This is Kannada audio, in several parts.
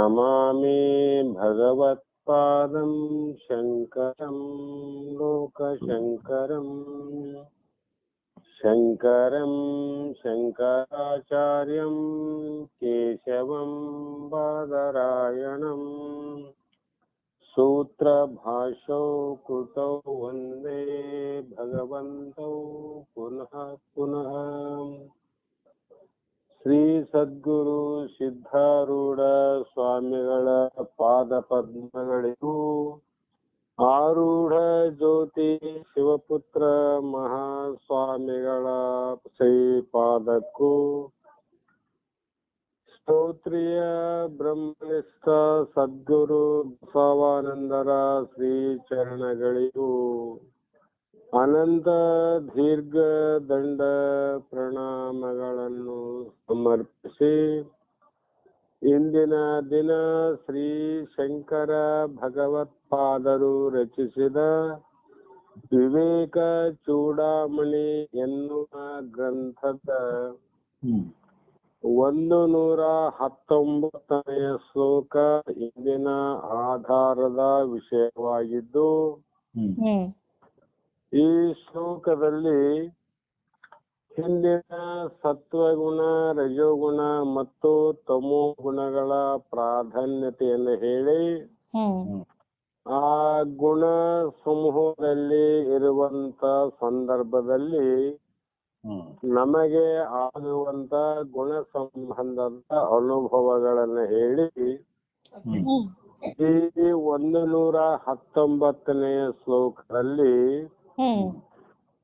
ನಮಾಮಿ ಭಗವತ್ಪಾದಂ ಶಂಕರಂ ಲೋಕಶಂಕರಂ ಶಂಕರಂ ಶಂಕರಾಚಾರ್ಯಂ ಕೇಶವಂ ಬಾದರಾಯಣಂ ಸೂತ್ರಭಾಷ್ಯೌ ಕೃತೌ ವಂದೇ ಭಗವಂತೌ ಪುನಃ ಪುನಃ. ಶ್ರೀ ಸದ್ಗುರು ಸಿದ್ಧಾರೂಢ ಸ್ವಾಮಿಗಳ ಪಾದ ಪದ್ಮಗಳಿಗೂ ಆರೂಢ ಜ್ಯೋತಿ ಶಿವಪುತ್ರ ಮಹಾಸ್ವಾಮಿಗಳ ಶ್ರೀಪಾದಕ್ಕೂ ಸ್ತೋತ್ರಿಯ ಬ್ರಹ್ಮನಿಷ್ಠ ಸದ್ಗುರು ಬಸವಾನಂದರ ಶ್ರೀ ಚರಣಗಳಿಗೂ ಅನಂತ ದೀರ್ಘ ದಂಡ ಪ್ರಣಾಮಗಳನ್ನು ಸಮರ್ಪಿಸಿ ಇಂದಿನ ದಿನ ಶ್ರೀ ಶಂಕರ ಭಗವತ್ಪಾದರು ರಚಿಸಿದ ವಿವೇಕ ಚೂಡಾಮಣಿ ಎನ್ನುವ ಗ್ರಂಥದ 119ನೆಯ ಶ್ಲೋಕ ಇಂದಿನ ಆಧಾರದ ವಿಷಯವಾಗಿದ್ದು, ಈ ಶ್ಲೋಕದಲ್ಲಿ ಹಿಂದಿನ ಸತ್ವಗುಣ, ರಜೋಗುಣ ಮತ್ತು ತಮೋ ಗುಣಗಳ ಪ್ರಾಧಾನ್ಯತೆಯನ್ನು ಹೇಳಿ ಆ ಗುಣ ಸಮೂಹದಲ್ಲಿ ಇರುವಂತ ಸಂದರ್ಭದಲ್ಲಿ ನಮಗೆ ಆಗುವಂತ ಗುಣ ಸಂಬಂಧದ ಅನುಭವಗಳನ್ನು ಹೇಳಿ ಈ 119ನೆಯ ಶ್ಲೋಕದಲ್ಲಿ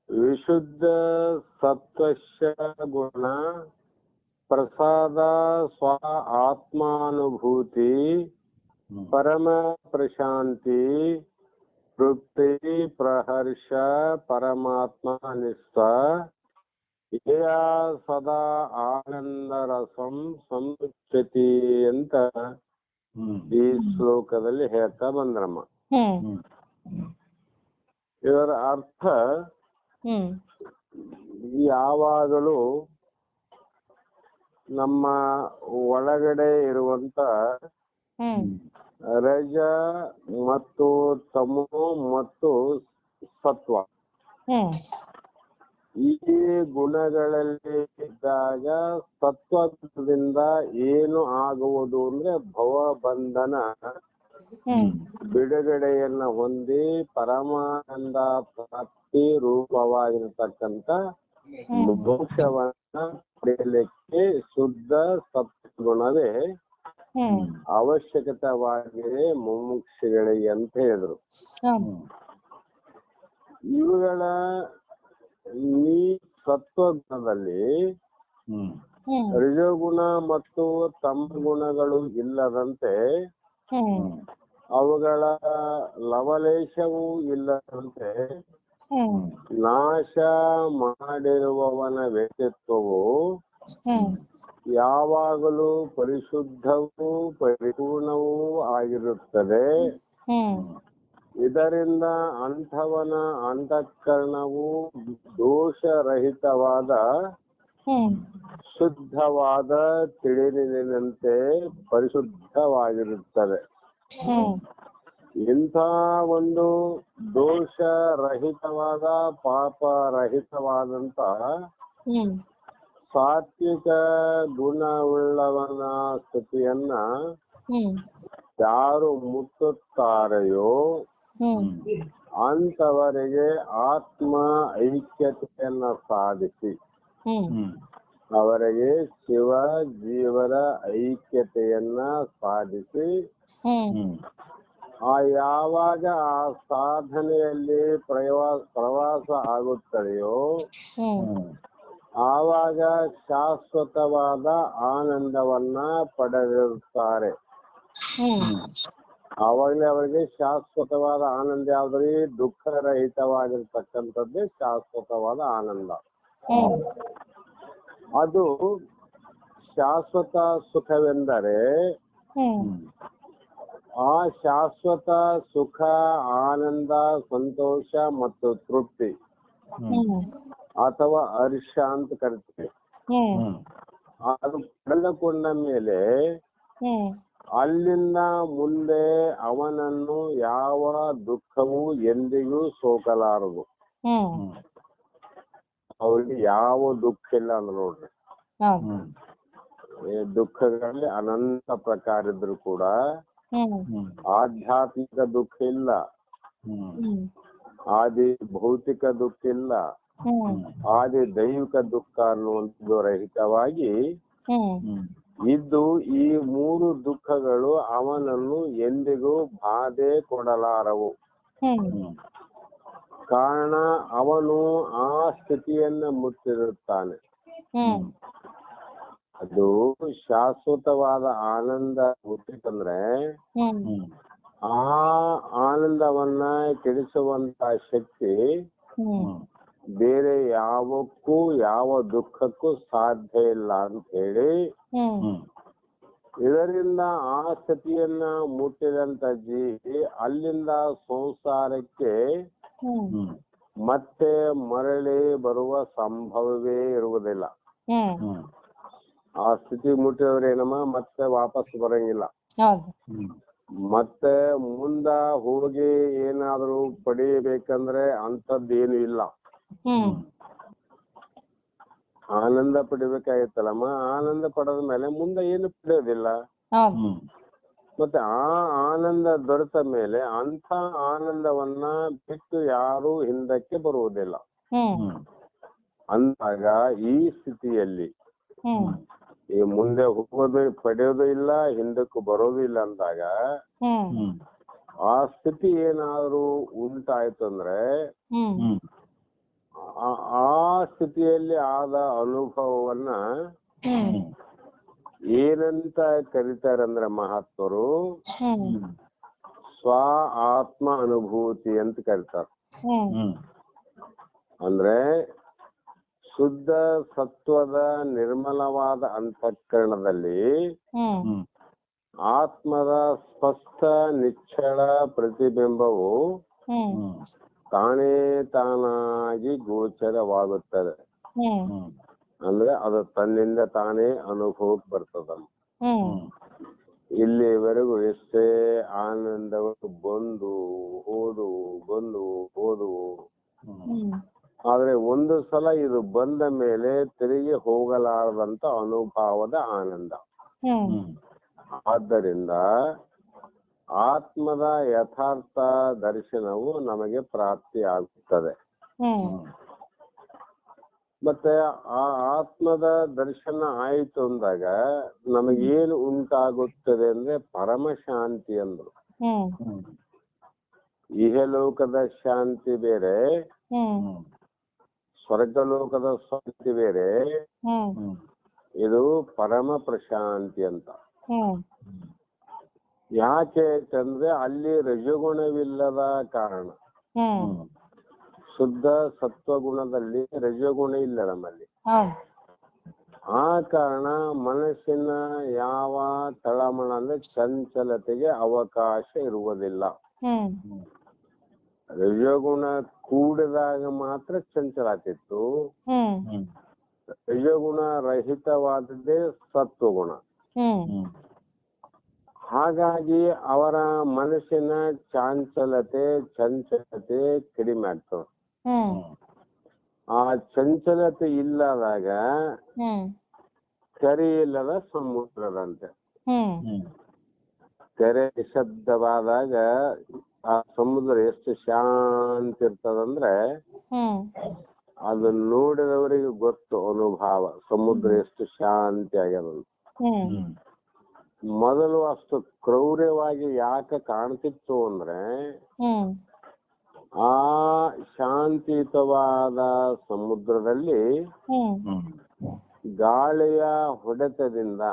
ವಿಶುದ್ಧ ಸತ್ವಶ ಗುಣ, ಪ್ರಸಾದ, ಸ್ವ ಆತ್ಮಾನುಭೂತಿ, ಪರಮ ಪ್ರಶಾಂತಿ, ತೃಪ್ತಿ, ಪ್ರಹರ್ಷ, ಪರಮಾತ್ಮ ನಿಷ್ಠ, ಸದಾ ಆನಂದ ರಸಂ ಸಂಸ್ಕೃತಿ ಅಂತ ಈ ಶ್ಲೋಕದಲ್ಲಿ ಹೇಳ್ತಾ ಬಂದ್ರಮ್ಮ. ಇದರ ಅರ್ಥ ಯಾವಾಗಲೂ ನಮ್ಮ ಒಳಗಡೆ ಇರುವಂತ ರಜ ಮತ್ತು ತಮೋ ಮತ್ತು ಸತ್ವ ಈ ಗುಣಗಳಲ್ಲಿ ಇದ್ದಾಗ ಸತ್ವದಿಂದ ಏನು ಆಗುವುದು ಅಂದ್ರೆ ಭವಬಂಧನ ಬಿಡುಗಡೆಯನ್ನ ಹೊಂದಿ ಪರಮಾನಂದ ಪ್ರಾಪ್ತಿ ರೂಪವಾಗಿರತಕ್ಕಂತ ಮೋಕ್ಷವನ್ನ ಪಡೆಯಲಿಕ್ಕೆ ಶುದ್ಧ ಸತ್ವಗುಣವೇ ಅವಶ್ಯಕತೆವಾಗಿದೆ ಮುಮುಕ್ಷುಗಳಿಗೆ ಅಂತ ಹೇಳಿದ್ರು. ಇವುಗಳ ಈ ಸತ್ವಗುಣದಲ್ಲಿ ರಜೋಗುಣ ಮತ್ತು ತಮ ಗುಣಗಳು ಇಲ್ಲದಂತೆ, ಅವುಗಳ ಲವಲೇಶವೂ ಇಲ್ಲದಂತೆ ನಾಶ ಮಾಡಿರುವವನ ವ್ಯಕ್ತಿತ್ವವು ಯಾವಾಗಲೂ ಪರಿಶುದ್ಧವೂ ಪರಿಪೂರ್ಣವೂ ಆಗಿರುತ್ತದೆ. ಇದರಿಂದ ಅಂಥವನ ಅಂತಃಕರಣವು ದೋಷರಹಿತವಾದ ಶುದ್ಧವಾದ ತಿಳಿನಿನಂತೆ ಪರಿಶುದ್ಧವಾಗಿರುತ್ತದೆ. ಇಂಥ ಒಂದು ದೋಷರಹಿತವಾದ ಪಾಪರಹಿತವಾದಂತ ಸಾತ್ವಿಕ ಗುಣವುಳ್ಳವನ ಸ್ಥಿತಿಯನ್ನ ಯಾರು ಮುಟ್ಟುತ್ತಾರೆಯೋ ಅಂತವರಿಗೆ ಆತ್ಮ ಐಕ್ಯತೆಯನ್ನ ಸಾಧಿಸಿ ಅವರಿಗೆ ಶಿವ ಜೀವರ ಐಕ್ಯತೆಯನ್ನ ಸಾಧಿಸಿ ಯಾವಾಗ ಆ ಸಾಧನೆಯಲ್ಲಿ ಪ್ರವಾಸ ಆಗುತ್ತದೆಯೋ ಆವಾಗ ಶಾಶ್ವತವಾದ ಆನಂದವನ್ನ ಪಡೆದಿರುತ್ತಾರೆ. ಆವಾಗಲೇ ಅವರಿಗೆ ಶಾಶ್ವತವಾದ ಆನಂದ ಯಾವ್ದ್ರಿ? ದುಃಖರಹಿತವಾಗಿರ್ತಕ್ಕಂಥದ್ದೇ ಶಾಶ್ವತವಾದ ಆನಂದ. ಅದು ಶಾಶ್ವತ ಸುಖವೆಂದರೆ ಆ ಶಾಶ್ವತ ಸುಖ, ಆನಂದ, ಸಂತೋಷ ಮತ್ತು ತೃಪ್ತಿ ಅಥವಾ ಹರ್ಷ ಅಂತ ಕರಿತೀವಿ. ಅದು ಪಡೆದುಕೊಂಡ ಮೇಲೆ ಅಲ್ಲಿಂದ ಮುಂದೆ ಅವನನ್ನು ಯಾವ ದುಃಖವೂ ಎಂದಿಗೂ ಸೋಕಲಾರದು. ಅವರಿಗೆ ಯಾವ ದುಃಖ ಇಲ್ಲ ಅಂದ್ರೆ ನೋಡ್ರಿ, ದುಃಖಗಳಲ್ಲಿ ಅನಂತ ಪ್ರಕಾರ ಇದ್ರು ಕೂಡ ಆಧ್ಯಾತ್ಮಿಕ ದುಃಖ ಇಲ್ಲ, ಆದಿ ಭೌತಿಕ ದುಃಖ ಇಲ್ಲ, ಆದಿ ದೈವಿಕ ದುಃಖ ಅನ್ನುವಂಥದ್ದು ರಹಿತವಾಗಿ ಇದ್ದು ಈ ಮೂರು ದುಃಖಗಳು ಅವನನ್ನು ಎಂದಿಗೂ ಬಾಧೆ ಕೊಡಲಾರವು. ಕಾರಣ ಅವನು ಆ ಸ್ಥಿತಿಯನ್ನ ಮುಟ್ಟಿರುತ್ತಾನೆ. ಅದು ಶಾಶ್ವತವಾದ ಆನಂದ ಹುಟ್ಟಿತಂದ್ರೆ ಆ ಆನಂದವನ್ನ ಕೆಡಿಸುವಂತ ಶಕ್ತಿ ಬೇರೆ ಯಾವಕ್ಕೂ ಯಾವ ದುಃಖಕ್ಕೂ ಸಾಧ್ಯ ಇಲ್ಲ ಅಂತ ಹೇಳಿ, ಇದರಿಂದ ಆ ಸ್ಥಿತಿಯನ್ನ ಮುಟ್ಟಿದಂತ ಜೀವಿ ಅಲ್ಲಿಂದ ಸಂಸಾರಕ್ಕೆ ಮತ್ತೆ ಮರಳಿ ಬರುವ ಸಂಭವವೇ ಇರುವುದಿಲ್ಲ. ಆ ಸ್ಥಿತಿ ಮುಟ್ಟಿದವ್ರೇನಮ್ಮ ಮತ್ತೆ ವಾಪಸ್ ಬರಂಗಿಲ್ಲ. ಮತ್ತೆ ಮುಂದ ಹೋಗಿ ಏನಾದ್ರು ಪಡಿಬೇಕಂದ್ರೆ ಅಂತದ್ದೇನು ಇಲ್ಲ. ಆನಂದ ಪಡಿಬೇಕಾಗಿತ್ತಲ್ಲಮ್ಮ, ಆನಂದ ಪಡೆದ ಮೇಲೆ ಮುಂದೆ ಏನು ಪಡೆಯೋದಿಲ್ಲ. ಮತ್ತೆ ಆ ಆನಂದ ದೊರೆತ ಮೇಲೆ ಅಂತ ಆನಂದವನ್ನ ಬಿಟ್ಟು ಯಾರು ಹಿಂದಕ್ಕೆ ಬರುವುದಿಲ್ಲ. ಅಂದಾಗ ಈ ಸ್ಥಿತಿಯಲ್ಲಿ ಈ ಮುಂದೆ ಹೋಗೋದು ಪಡೆಯೋದು ಇಲ್ಲ, ಹಿಂದಕ್ಕೂ ಬರೋದು ಇಲ್ಲ ಅಂದಾಗ ಆ ಸ್ಥಿತಿ ಏನಾದ್ರು ಉಂಟಾಯ್ತು ಅಂದ್ರೆ ಆ ಸ್ಥಿತಿಯಲ್ಲಿ ಆದ ಅನುಭವವನ್ನ ಏನಂತ ಕರೀತಾರಂದ್ರೆ ಮಹಾತ್ಮರು ಸ್ವ ಆತ್ಮ ಅನುಭೂತಿ ಅಂತ ಕರೀತಾರ. ಅಂದ್ರೆ ಶುದ್ಧ ಸತ್ವದ ನಿರ್ಮಲವಾದ ಅಂತಃಕರಣದಲ್ಲಿ ಆತ್ಮದ ಸ್ಪಷ್ಟ ನಿಚ್ಚಳ ಪ್ರತಿಬಿಂಬವು ತಾನೇ ತಾನಾಗಿ ಗೋಚರವಾಗುತ್ತದೆ. ಅಂದ್ರೆ ಅದು ತನ್ನಿಂದ ತಾನೇ ಅನುಭವಕ್ಕೆ ಬರ್ತದಲ್ಲ. ಇಲ್ಲಿವರೆಗೂ ಎಷ್ಟೇ ಆನಂದಗಳು ಬಂದು ಹೋದು ಆದ್ರೆ ಒಂದು ಸಲ ಇದು ಬಂದ ಮೇಲೆ ತಿರುಗಿ ಹೋಗಲಾರದಂತ ಅನುಭವದ ಆನಂದ. ಆದ್ದರಿಂದ ಆತ್ಮದ ಯಥಾರ್ಥ ದರ್ಶನವು ನಮಗೆ ಪ್ರಾಪ್ತಿ ಆಗುತ್ತದೆ. ಮತ್ತೆ ಆ ಆತ್ಮದ ದರ್ಶನ ಆಯ್ತು ಅಂದಾಗ ನಮಗೇನು ಉಂಟಾಗುತ್ತದೆ ಅಂದ್ರೆ ಪರಮ ಶಾಂತಿ ಅಂದ್ರು. ಇಹಲೋಕದ ಶಾಂತಿ ಬೇರೆ, ಸ್ವರ್ಗಲೋಕದ ಶಾಂತಿ ಬೇರೆ, ಇದು ಪರಮ ಪ್ರಶಾಂತಿ ಅಂತ. ಯಾಕೆ ಅಂತಂದ್ರೆ ಅಲ್ಲಿ ರಜಗುಣವಿಲ್ಲದ ಕಾರಣ. ಶುದ್ಧ ಸತ್ವಗುಣದಲ್ಲಿ ರಜಗುಣ ಇಲ್ಲ ನಮ್ಮಲ್ಲಿ. ಆ ಕಾರಣ ಮನಸ್ಸಿನ ಯಾವ ತಳಮಳ ಅಂದ್ರೆ ಚಂಚಲತೆಗೆ ಅವಕಾಶ ಇರುವುದಿಲ್ಲ. ರಜಗುಣ ಕೂಡಿದಾಗ ಮಾತ್ರ ಚಂಚಲ ಆಗ್ತಿತ್ತು. ರಜಗುಣ ರಹಿತವಾದದ್ದೇ ಸತ್ವಗುಣ. ಹಾಗಾಗಿ ಅವರ ಮನಸ್ಸಿನ ಚಂಚಲತೆ ಕಡಿಮೆ ಆಗ್ತದೆ. ಆ ಚಂಚಲತೆ ಇಲ್ಲದಾಗ ತೆರೆ ಇಲ್ಲದ ಸಮುದ್ರದಂತೆ. ತೆರೆ ನಿಶಬ್ದವಾದಾಗ ಆ ಸಮುದ್ರ ಎಷ್ಟು ಶಾಂತಿ ಇರ್ತದಂದ್ರೆ ಅದು ನೋಡಿದವರಿಗೆ ಗೊತ್ತು ಅನುಭವ ಸಮುದ್ರ ಎಷ್ಟು ಶಾಂತಿ ಆಗ್ಯದ. ಮೊದಲು ಅಷ್ಟು ಕ್ರೌರ್ಯವಾಗಿ ಯಾಕೆ ಕಾಣ್ತಿತ್ತು ಅಂದ್ರೆ ಆ ಶಾಂತಿಯುತವಾದ ಸಮುದ್ರದಲ್ಲಿ ಗಾಳಿಯ ಹೊಡೆತದಿಂದ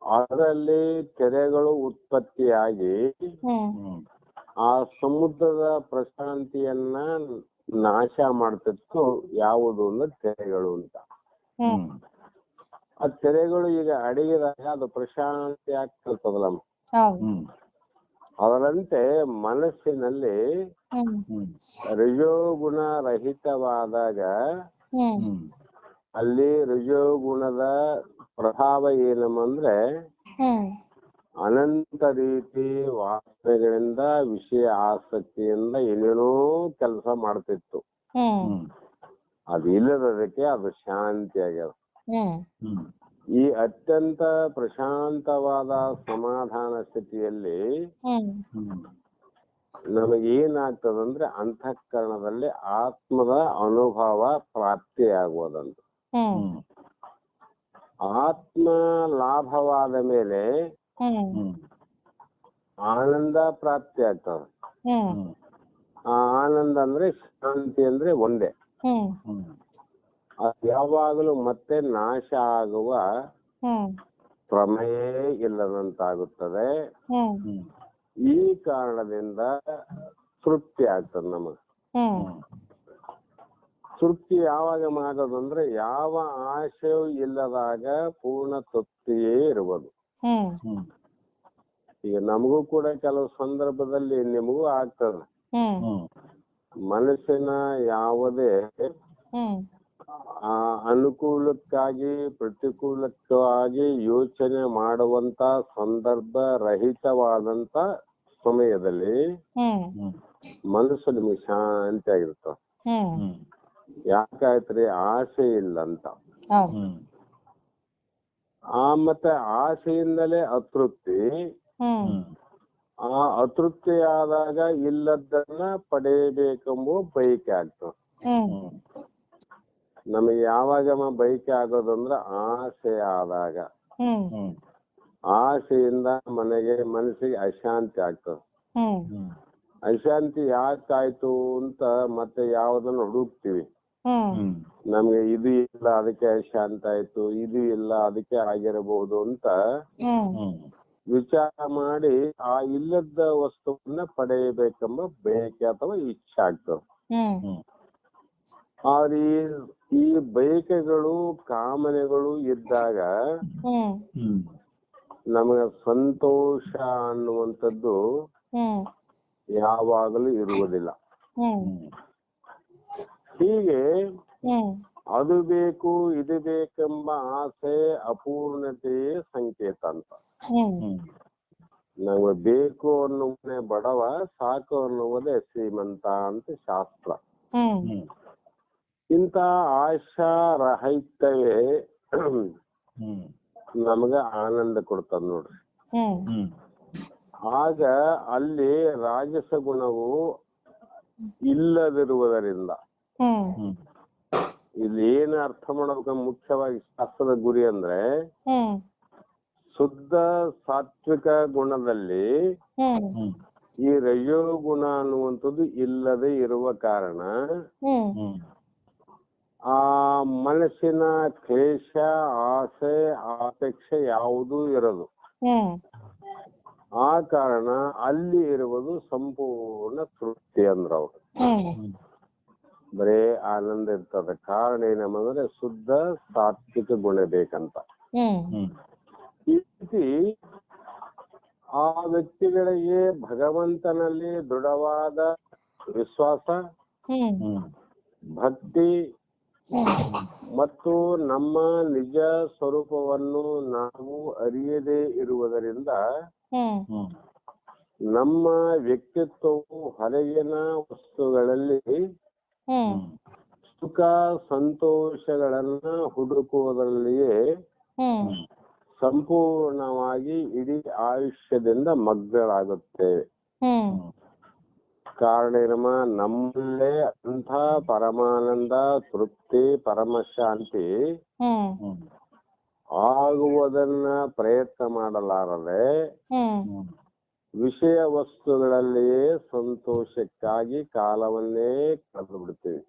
ಅದರಲ್ಲಿ ತೆರೆಗಳು ಉತ್ಪತ್ತಿಯಾಗಿ ಆ ಸಮುದ್ರದ ಪ್ರಶಾಂತಿಯನ್ನ ನಾಶ ಮಾಡ್ತಿತ್ತು. ಯಾವುದು ಅಂದ್ರೆ ತೆರೆಗಳು ಅಂತ. ಆ ತೆರೆಗಳು ಈಗ ಅಡಗಿದಾಗ ಅದು ಪ್ರಶಾಂತಿ ಆಗ್ತಿರ್ತದಲ್ಲ. ಅದರಂತೆ ಮನಸ್ಸಿನಲ್ಲಿ ರಜೋಗುಣ ರಹಿತವಾದಾಗ ಅಲ್ಲಿ ರಜೋಗುಣದ ಪ್ರಭಾವ ಏನಂದ್ರೆ ಹ್ಮ್ ಅನಂತ ರೀತಿ ವಾಸನೆಗಳಿಂದ ವಿಷಯ ಆಸಕ್ತಿಯಿಂದ ಏನೇನೋ ಕೆಲಸ ಮಾಡ್ತಿತ್ತು. ಹ್ಮ್ ಅದು ಇಲ್ಲದಕ್ಕೆ ಅದು ಶಾಂತಿ ಆಗ್ಯದ. ಹ್ಮ್ ಈ ಅತ್ಯಂತ ಪ್ರಶಾಂತವಾದ ಸಮಾಧಾನ ಸ್ಥಿತಿಯಲ್ಲಿ ಹ್ಮ್ ನಮಗೇನಾಗ್ತದಂದ್ರೆ ಅಂತಃಕರಣದಲ್ಲಿ ಆತ್ಮದ ಅನುಭವ ಪ್ರಾಪ್ತಿಯಾಗುವುದಂತ. ಹ್ಮ್ ಆತ್ಮ ಲಾಭವಾದ ಮೇಲೆ ಹ್ಮ್ ಆನಂದ ಪ್ರಾಪ್ತಿ ಆಗ್ತದೆ. ಹ್ಮ್ ಆ ಆನಂದ ಅಂದ್ರೆ ಶಾಂತಿ ಅಂದ್ರೆ ಒಂದೇ. ಹ್ಮ್ ಅದು ಯಾವಾಗಲೂ ಮತ್ತೆ ನಾಶ ಆಗುವ ಹ್ಮ್ ಪ್ರಮೇಯ ಇಲ್ಲದಂತಾಗುತ್ತದೆ. ಹ್ಮ್ ಈ ಕಾರಣದಿಂದ ತೃಪ್ತಿ ಆಗ್ತದೆ ನಮಗೆ. ಹ್ಮ್ ತೃಪ್ತಿ ಯಾವಾಗ ಮಾಡೋದಂದ್ರೆ ಯಾವ ಆಶೆಯೂ ಇಲ್ಲದಾಗ ಪೂರ್ಣ ತೃಪ್ತಿಯೇ ಇರುವುದು. ಹ್ಮ್ ಈಗ ನಮಗೂ ಕೂಡ ಕೆಲವು ಸಂದರ್ಭದಲ್ಲಿ ನಿಮಗೂ ಆಗ್ತದೆ. ಮನಸ್ಸಿನ ಯಾವುದೇ ಅನುಕೂಲಕ್ಕಾಗಿ ಪ್ರತಿಕೂಲಕ್ಕಾಗಿ ಯೋಚನೆ ಮಾಡುವಂತ ಸಂದರ್ಭ ರಹಿತವಾದಂತ ಸಮಯದಲ್ಲಿ ಮನಸ್ಸು ನಿಮಗೆ ಶಾಂತಿ ಆಗಿರ್ತದೆ. ಯಾಕಾಯ್ತ್ರಿ? ಆಸೆ ಇಲ್ಲ ಅಂತ. ಮತ್ತೆ ಆಸೆಯಿಂದಲೇ ಅತೃಪ್ತಿ. ಆ ಅತೃಪ್ತಿ ಆದಾಗ ಇಲ್ಲದನ್ನ ಪಡೆಯಬೇಕೆಂಬ ಬಯಕೆ ಆಗ್ತದೆ. ನಮಗೆ ಯಾವಾಗ ಬಯಕೆ ಆಗೋದಂದ್ರೆ ಆಸೆ ಆದಾಗ. ಆಸೆಯಿಂದ ಮನಸ್ಸಿಗೆ ಅಶಾಂತಿ ಆಗ್ತದೆ. ಅಶಾಂತಿ ಯಾಕಾಯ್ತು ಅಂತ ಮತ್ತೆ ಯಾವ್ದನ್ನ ಹುಡುಕ್ತಿವಿ. ನಮ್ಗೆ ಇದು ಇಲ್ಲ ಅದಕ್ಕೆ ಅಶಾಂತಿ ಆಯ್ತು, ಇದು ಇಲ್ಲ ಅದಕ್ಕೆ ಆಗಿರಬಹುದು ಅಂತ ವಿಚಾರ ಮಾಡಿ ಆ ಇಲ್ಲದ ವಸ್ತುವನ್ನ ಪಡೆಯಬೇಕೆಂಬ ಬಯಕೆ ಅಥವಾ ಇಚ್ಛೆ ಆಗ್ತದೆ. ಆದ್ರೆ ಈ ಬಯಕೆಗಳು ಕಾಮನೆಗಳು ಇದ್ದಾಗ ನಮಗೆ ಸಂತೋಷ ಅನ್ನುವಂಥದ್ದು ಯಾವಾಗಲೂ ಇರುವುದಿಲ್ಲ. ಹೀಗೆ ಅದು ಬೇಕು ಇದು ಬೇಕೆಂಬ ಆಸೆ ಅಪೂರ್ಣತೆಯೇ ಸಂಕೇತ ಅಂತ. ನಮಗೆ ಬೇಕು ಅನ್ನುವುದೇ ಬಡವ, ಸಾಕು ಅನ್ನುವುದೇ ಶ್ರೀಮಂತ ಅಂತ ಶಾಸ್ತ್ರ. ಇಂಥ ಆಶಾರಹಿತವೇ ನಮಗ ಆನಂದ ಕೊಡ್ತದ ನೋಡ್ರಿ. ಆಗ ಅಲ್ಲಿ ರಾಜಸ ಗುಣವು ಇಲ್ಲದಿರುವುದರಿಂದ ಇಲ್ಲಿ ಏನು ಅರ್ಥ ಮಾಡಬೇಕು ಮುಖ್ಯವಾಗಿ ಶಾಸ್ತ್ರದ ಗುರಿ ಅಂದ್ರೆ ಶುದ್ಧ ಸಾತ್ವಿಕ ಗುಣದಲ್ಲಿ ಈ ರಜೋಗುಣ ಅನ್ನುವಂಥದ್ದು ಇಲ್ಲದೆ ಇರುವ ಕಾರಣ ಆ ಮನಸ್ಸಿನ ಕ್ಲೇಶ, ಆಸೆ, ಅಪೇಕ್ಷೆ ಯಾವುದೂ ಇರದು. ಆ ಕಾರಣ ಅಲ್ಲಿ ಇರುವುದು ಸಂಪೂರ್ಣ ತೃಪ್ತಿ ಅಂದ್ರವ್ರು. ಬರೇ ಆನಂದ ಇರ್ತದ. ಕಾರಣ ಏನಂದ್ರೆ ಶುದ್ಧ ಸಾತ್ವಿಕ ಗುಣ ಬೇಕಂತ. ಈ ರೀತಿ ಆ ವ್ಯಕ್ತಿಗಳಿಗೆ ಭಗವಂತನಲ್ಲಿ ದೃಢವಾದ ವಿಶ್ವಾಸ, ಭಕ್ತಿ ಮತ್ತು ನಮ್ಮ ನಿಜ ಸ್ವರೂಪವನ್ನು ನಾವು ಅರಿಯದೇ ಇರುವುದರಿಂದ ನಮ್ಮ ವ್ಯಕ್ತಿತ್ವವು ಹೊರಗಿನ ವಸ್ತುಗಳಲ್ಲಿ ಸುಖ ಸಂತೋಷಗಳನ್ನ ಹುಡುಕುವುದರಲ್ಲಿಯೇ ಸಂಪೂರ್ಣವಾಗಿ ಇಡೀ ಆಯುಷ್ಯದಿಂದ ಮಗ್ನರಾಗುತ್ತೇವೆ. ಕಾರಣ ಏನಮ್ಮ? ನಮ್ಮಲ್ಲೇ ಅಂಥ ಪರಮಾನಂದ, ತೃಪ್ತಿ, ಪರಮಶಾಂತಿ ಆಗುವುದನ್ನ ಪ್ರಯತ್ನ ಮಾಡಲಾರದೆ ವಿಷಯ ವಸ್ತುಗಳಲ್ಲಿಯೇ ಸಂತೋಷಕ್ಕಾಗಿ ಕಾಲವನ್ನೇ ಕಳೆದು ಬಿಡ್ತೀವಿ.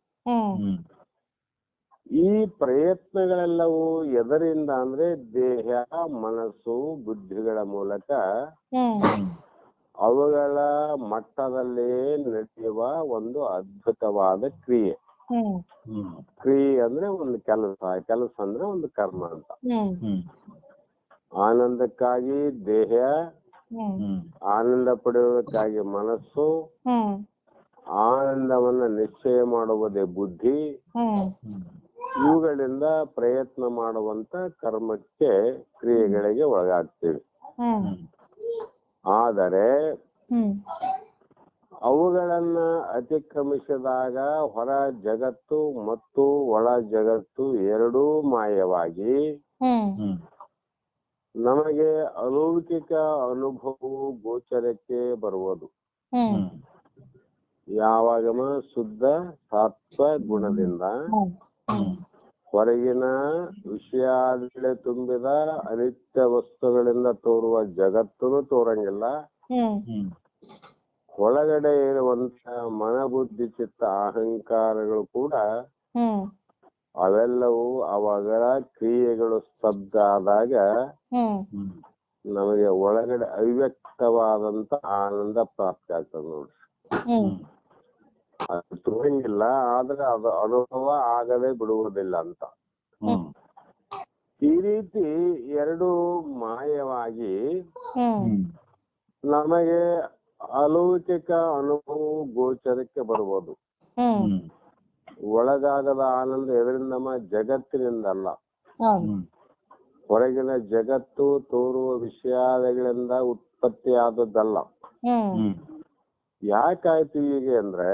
ಈ ಪ್ರಯತ್ನಗಳೆಲ್ಲವೂ ಎದರಿಂದ ಅಂದ್ರೆ ದೇಹ, ಮನಸ್ಸು, ಬುದ್ಧಿಗಳ ಮೂಲಕ ಅವುಗಳ ಮಟ್ಟದಲ್ಲೇ ನಡೆಯುವ ಒಂದು ಅದ್ಭುತವಾದ ಕ್ರಿಯೆ. ಕ್ರಿಯೆ ಅಂದ್ರೆ ಒಂದು ಕೆಲಸ, ಕೆಲಸ ಅಂದ್ರೆ ಒಂದು ಕರ್ಮ ಅಂತ. ಆನಂದಕ್ಕಾಗಿ ದೇಹ, ಆನಂದ ಪಡೆಯುವುದಕ್ಕಾಗಿ ಮನಸ್ಸು, ಆನಂದವನ್ನ ನಿಶ್ಚಯ ಮಾಡುವುದೇ ಬುದ್ಧಿ. ಇವುಗಳಿಂದ ಪ್ರಯತ್ನ ಮಾಡುವಂತ ಕರ್ಮಕ್ಕೆ, ಕ್ರಿಯೆಗಳಿಗೆ ಒಳಗಾಗ್ತೀವಿ. ಆದರೆ ಅವುಗಳನ್ನ ಅತಿಕ್ರಮಿಸಿದಾಗ ಹೊರ ಜಗತ್ತು ಮತ್ತು ಒಳ ಜಗತ್ತು ಎರಡೂ ಮಾಯವಾಗಿ ನಮಗೆ ಅಲೌಕಿಕ ಅನುಭವವು ಗೋಚರಕ್ಕೆ ಬರುವುದು. ಯಾವಾಗಮ ಶುದ್ಧ ಸತ್ವ ಗುಣದಿಂದ ಹೊರಗಿನ ವಿಷಯಾದಿಗಳೇ ತುಂಬಿದ ಅನಿತ್ಯ ವಸ್ತುಗಳಿಂದ ತೋರುವ ಜಗತ್ತನ್ನು ತೋರಂಗಿಲ್ಲ. ಒಳಗಡೆ ಇರುವಂತ ಮನಬುದ್ಧಿ ಚಿತ್ತ ಅಹಂಕಾರಗಳು ಕೂಡ ಅವೆಲ್ಲವೂ ಅವುಗಳ ಕ್ರಿಯೆಗಳು ಸ್ತಬ್ಧ ಆದಾಗ ನಮಗೆ ಒಳಗಡೆ ಅವ್ಯಕ್ತವಾದಂತ ಆನಂದ ಪ್ರಾಪ್ತಿ ಆಗ್ತದೆ ನೋಡ್ರಿ. ಅದು ತೋರಂಗಿಲ್ಲ, ಆದ್ರೆ ಅದು ಅನುಭವ ಆಗದೆ ಬಿಡುವುದಿಲ್ಲ ಅಂತ. ಈ ರೀತಿ ಎರಡು ಮಾಯವಾಗಿ ನಮಗೆ ಅಲೌಕಿಕ ಅನುಭವ ಗೋಚರಕ್ಕೆ ಬರ್ಬೋದು. ಒಳಗಾಗದ ಆನಂದ ಎದರಿಂದ ಜಗತ್ತಿನಿಂದಲ್ಲ, ಹೊರಗಿನ ಜಗತ್ತು ತೋರುವ ವಿಷಯಗಳಿಂದ ಉತ್ಪತ್ತಿ ಆದದ್ದಲ್ಲ. ಯಾಕಾಯ್ತು ಹೀಗೆ ಅಂದ್ರೆ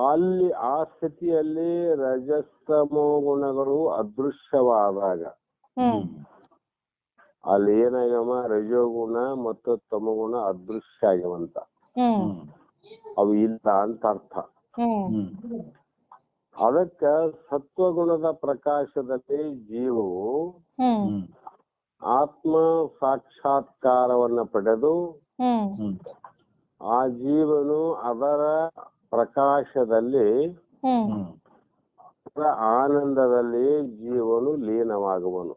ಅಲ್ಲಿ ಆ ಸ್ಥಿತಿಯಲ್ಲಿ ರಜಸ್ತಮೋ ಗುಣಗಳು ಅದೃಶ್ಯವಾದಾಗ ಅಲ್ಲಿ ಏನಾಗ್ಯವ, ರಜೋಗುಣ ಮತ್ತು ತಮಗುಣ ಅದೃಶ್ಯ ಆಗ್ಯವಂತ, ಅವು ಇಲ್ಲ ಅಂತ ಅರ್ಥ. ಅದಕ್ಕ ಸತ್ವಗುಣದ ಪ್ರಕಾಶದಲ್ಲಿ ಜೀವವು ಆತ್ಮ ಸಾಕ್ಷಾತ್ಕಾರವನ್ನ ಪಡೆದು ಆ ಜೀವನು ಅದರ ಪ್ರಕಾಶದಲ್ಲಿ ಆನಂದದಲ್ಲಿ ಜೀವನು ಲೀನವಾಗುವನು.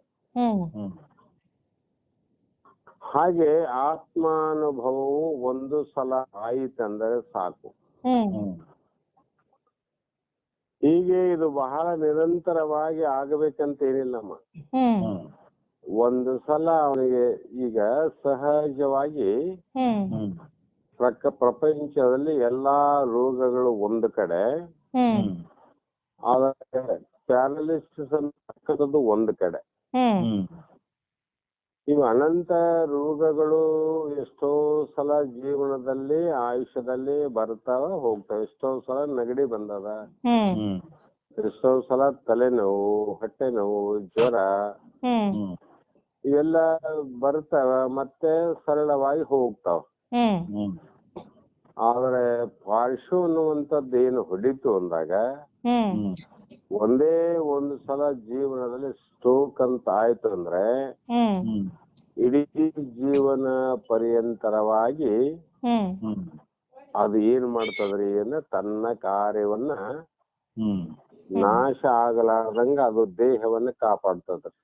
ಹಾಗೆ ಆತ್ಮಾನುಭವವು ಒಂದು ಸಲ ಆಯಿತಂದರೆ ಸಾಕು. ಹೀಗೆ ಇದು ಬಹಳ ನಿರಂತರವಾಗಿ ಆಗಬೇಕಂತ ಏನಿಲ್ಲಮ್ಮ. ಒಂದು ಸಲ ಅವನಿಗೆ ಈಗ ಸಹಜವಾಗಿ ಪ್ರಪಂಚದಲ್ಲಿ ಎಲ್ಲಾ ರೋಗಗಳು ಒಂದು ಕಡೆ, ಪ್ಯಾರಲಿಸಿಸ್ ಅಂತಕ್ಕಂಥದ್ದು ಒಂದು ಕಡೆ. ಇವು ಅನಂತ ರೋಗಗಳು ಎಷ್ಟೋ ಸಲ ಜೀವನದಲ್ಲಿ ಆಯುಷ್ಯದಲ್ಲಿ ಬರ್ತಾವ ಹೋಗ್ತಾವ. ಎಷ್ಟೋ ಸಲ ನೆಗಡಿ ಬಂದದ, ಎಷ್ಟೋ ಸಲ ತಲೆನೋವು, ಹೊಟ್ಟೆ ನೋವು, ಜ್ವರ ಇವೆಲ್ಲ ಬರ್ತಾವ, ಮತ್ತೆ ಸರಳವಾಗಿ ಹೋಗ್ತಾವ. ಆದ್ರೆ ಪಾರ್ಶ್ವ ಅನ್ನುವಂಥದ್ದು ಏನು ಹೊಡಿತು ಅಂದಾಗ ಒಂದೇ ಒಂದು ಸಲ ಜೀವನದಲ್ಲಿ ಸ್ಟ್ರೋಕ್ ಅಂತ ಆಯ್ತು ಅಂದ್ರೆ ಇಡೀ ಜೀವನ ಪರ್ಯಂತರವಾಗಿ ಅದು ಏನ್ ಮಾಡ್ತದ್ರಿ ಅಂದ್ರೆ ತನ್ನ ಕಾರ್ಯವನ್ನ ನಾಶ ಆಗಲಾರ್ದಂಗ ಅದು ದೇಹವನ್ನ ಕಾಪಾಡ್ತದ್ರಿ.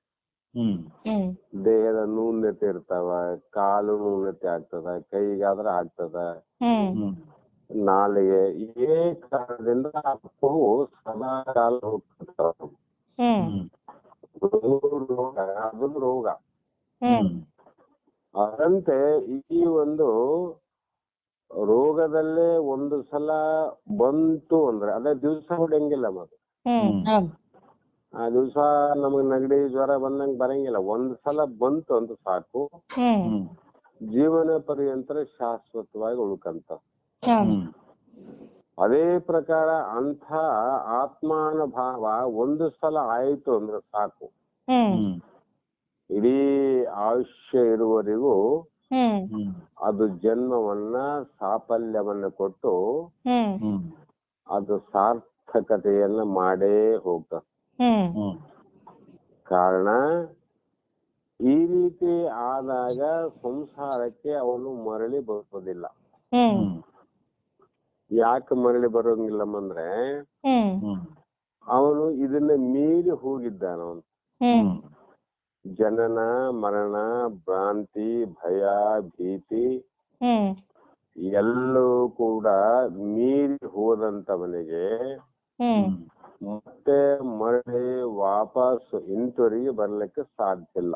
ದೇಹದ ನ್ಯೂನ್ಯತೆ ಇರ್ತಾವ, ಕಾಲು ನ್ಯೂನ್ಯತೆ ಆಗ್ತದ, ಕೈಗಾದ್ರ ಆಗ್ತದ, ನಾಲಿಗೆ ಇದೇ ಕಾರಣದಿಂದ ಅಪ್ಪವು ಸದಾ ಕಾಲ ಹೋಗ್ತಿರ್ತಾವ. ಅದು ರೋಗ. ಅದಂತೆ ಈ ಒಂದು ರೋಗದಲ್ಲೇ ಒಂದು ಸಲ ಬಂತು ಅಂದ್ರೆ ಅದೇ ದಿವ್ಸ ಹೊಡೆಯಂಗಿಲ್ಲ ಮಗ. ಆ ದಿವ್ಸ ನಮಗ್ ನೆಗಡಿ ಜ್ವರ ಬಂದಂಗ ಬರಂಗಿಲ್ಲ. ಒಂದ್ ಸಲ ಬಂತು ಅಂತ ಸಾಕು, ಜೀವನ ಪರ್ಯಂತರ ಶಾಶ್ವತವಾಗಿ ಉಳ್ಕಂತ. ಅದೇ ಪ್ರಕಾರ ಅಂಥ ಆತ್ಮಾನುಭಾವ ಒಂದು ಸಲ ಆಯ್ತು ಅಂದ್ರೆ ಸಾಕು, ಇಡೀ ಆಯುಷ್ಯ ಇರುವವರೆಗೂ ಅದು ಜನ್ಮವನ್ನ ಸಾಫಲ್ಯವನ್ನ ಕೊಟ್ಟು ಅದು ಸಾರ್ಥಕತೆಯನ್ನ ಮಾಡೇ ಹೋಗ್ತದೆ. ಕಾರಣ ಈ ರೀತಿ ಆದಾಗ ಸಂಸಾರಕ್ಕೆ ಅವನು ಮರಳಿ ಬರೋದಿಲ್ಲ. ಯಾಕೆ ಮರಳಿ ಬರೋಂಗಿಲ್ಲಂದ್ರೆ ಅವನು ಇದನ್ನ ಮೀರಿ ಹೋಗಿದ್ದಾನ. ಅವನು ಜನನ ಮರಣ ಭ್ರಾಂತಿ ಭಯ ಭೀತಿ ಎಲ್ಲವೂ ಕೂಡ ಮೀರಿ ಹೋದಂತವನಿಗೆ ಮತ್ತೆ ಮರಳಿ ವಾಪಸ್ ಹಿಂತಿರುಗಿ ಬರ್ಲಿಕ್ಕೆ ಸಾಧ್ಯ ಇಲ್ಲ.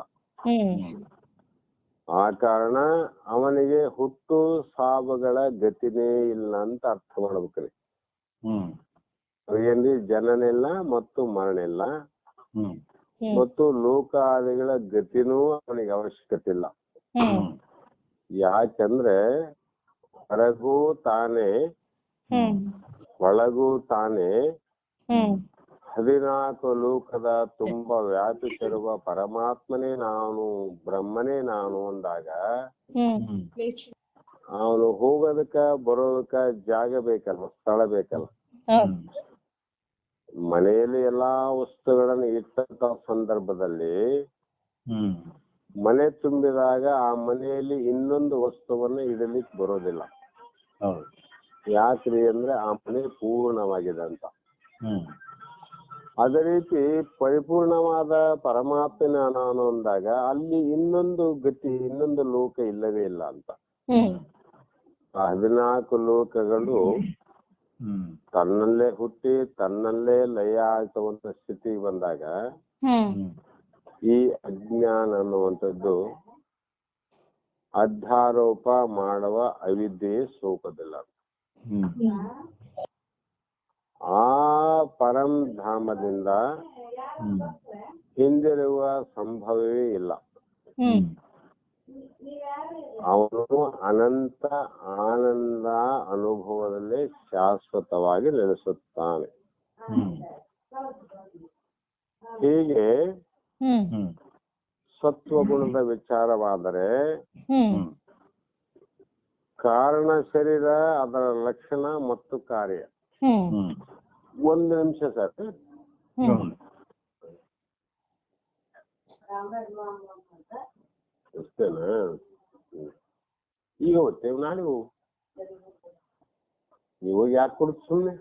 ಆ ಕಾರಣ ಅವನಿಗೆ ಹುಟ್ಟು ಸಾವುಗಳ ಗತಿನೇ ಇಲ್ಲ ಅಂತ ಅರ್ಥ ಮಾಡ್ಬೇಕ್ರಿ. ಏನ್ರಿ, ಜನನಿಲ್ಲ ಮತ್ತು ಮರಣ ಇಲ್ಲ. ಮತ್ತು ಲೋಕಾದಿಗಳ ಗತಿನೂ ಅವನಿಗೆ ಅವಶ್ಯಕತೆ ಇಲ್ಲ. ಯಾಕಂದ್ರೆ ಹೊರಗೂ ತಾನೇ ಒಳಗೂ ತಾನೇ 14 ಲೋಕದ ತುಂಬಾ ವ್ಯಾಪಿಸಿರುವ ಪರಮಾತ್ಮನೇ ನಾನು, ಬ್ರಹ್ಮನೇ ನಾನು ಅಂದಾಗ ಅವನು ಹೋಗೋದಕ್ಕ ಬರೋದಕ್ಕ ಜಾಗ ಬೇಕಲ್ಲ, ಸ್ಥಳ ಬೇಕಲ್ಲ. ಮನೆಯಲ್ಲಿ ಎಲ್ಲಾ ವಸ್ತುಗಳನ್ನು ಇಟ್ಟಂತ ಸಂದರ್ಭದಲ್ಲಿ ಮನೆ ತುಂಬಿದಾಗ ಆ ಮನೆಯಲ್ಲಿ ಇನ್ನೊಂದು ವಸ್ತುವನ್ನ ಇಡಲಿಕ್ಕೆ ಬರೋದಿಲ್ಲ. ಯಾಕ್ರಿ ಅಂದ್ರೆ ಆ ಮನೆ ಪೂರ್ಣವಾಗಿದೆ ಅಂತ. ಅದೇ ರೀತಿ ಪರಿಪೂರ್ಣವಾದ ಪರಮಾತ್ಮನ ನಾನು ಅಂದಾಗ ಅಲ್ಲಿ ಇನ್ನೊಂದು ಗತಿ, ಇನ್ನೊಂದು ಲೋಕ ಇಲ್ಲವೇ ಇಲ್ಲ ಅಂತ. 14 ಲೋಕಗಳು ತನ್ನಲ್ಲೇ ಹುಟ್ಟಿ ತನ್ನಲ್ಲೇ ಲಯ ಆಗ್ತವಂತ ಸ್ಥಿತಿಗೆ ಬಂದಾಗ ಈ ಅಜ್ಞಾನ ಅನ್ನುವಂಥದ್ದು ಅಧ್ಯಾರೋಪ ಮಾಡುವ ಅವಿದ್ಯೆ ಸೋಪದಿಲ್ಲ. ಆ ಪರಂ ಧಾಮದಿಂದ ಹಿಂದಿರುವ ಸಂಭವವೇ ಇಲ್ಲ. ಅವನು ಅನಂತ ಆನಂದ ಅನುಭವದಲ್ಲಿ ಶಾಶ್ವತವಾಗಿ ನೆಲೆಸುತ್ತಾನೆ. ಹೀಗೆ ಸತ್ವಗುಣದ ವಿಚಾರವಾದರೆ ಕಾರಣ ಶರೀರ, ಅದರ ಲಕ್ಷಣ ಮತ್ತು ಕಾರ್ಯ. 1 ನಿಮಿಷ ಸರ್. ಅಷ್ಟೇನಾ? ಈಗ ಹೋಗ್ತೇವೆ, ನಾಳೆ ಹೋಗು. ನೀವು ಯಾಕೆ ಕೊಡುದು ಸುಮ್ಮನೆ?